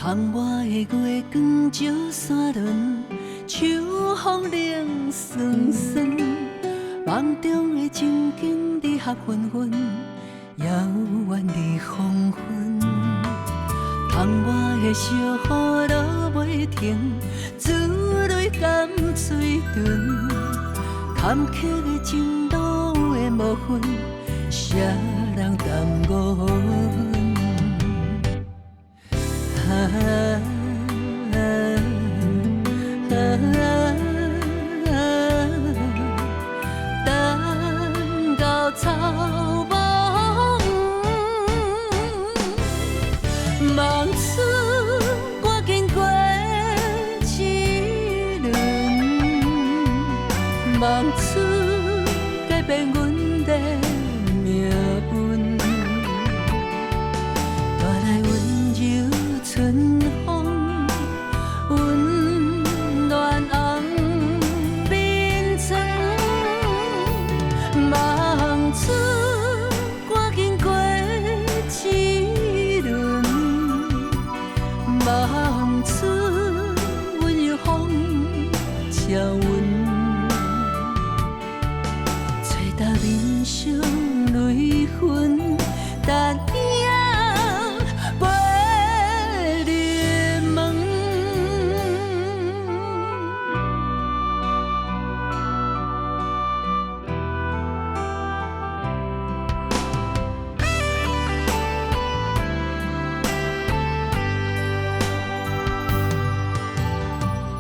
窗外的月光照山峦，秋风冷酸酸，梦中的情景离合纷纷，遥远的黄昏。窗外的小雨落袂停，珠泪甘嘴唇，坎坷的情路的无分，谁人担五分？等到草木望出赶紧过一轮，望出改变阮的命运。带来温柔春风，温暖红面窗，望出赶紧过一轮，望出温柔风照阮，吹干面上泪痕，但影陪入梦。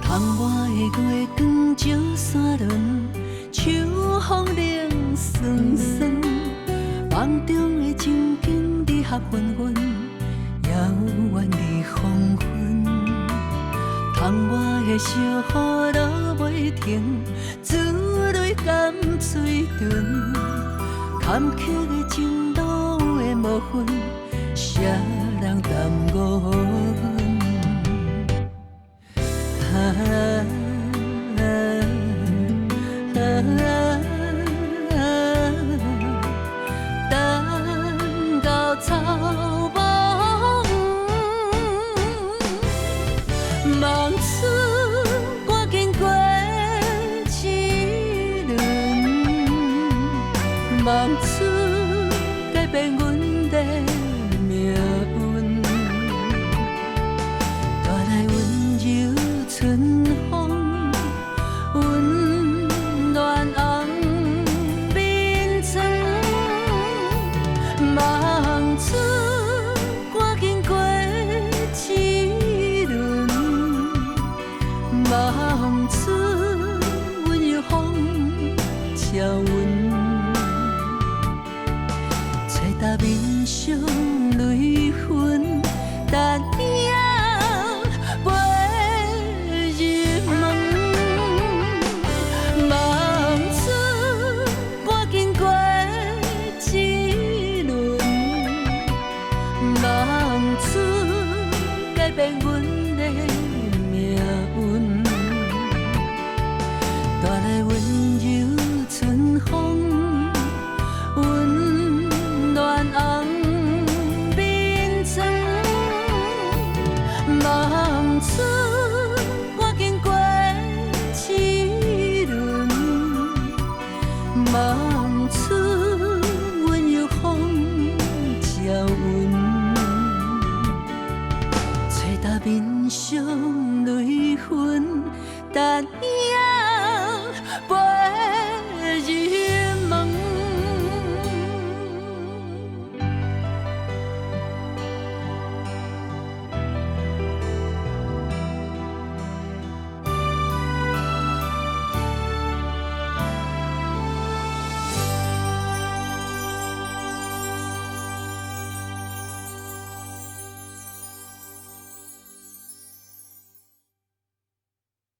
窗外的月光照山峦，秋风冷酸酸，梦中的情景离合纷纷，遥远的黄昏。窗外的小雨落袂停，珠泪甘嘴唇，坎坷的情路的无分，谁人担五分？等到草木望出赶紧过一轮，望出改变阮的命运。带来温柔春风，温暖红面窗，望出赶紧过一轮，望出温柔风照阮，吹干面上泪痕，但影陪入梦。望出赶紧过一轮，望出改变阮的命运。带来温柔春风，温暖红面窗，望出赶紧过一轮，望出温柔风照阮，吹干面上泪痕，但影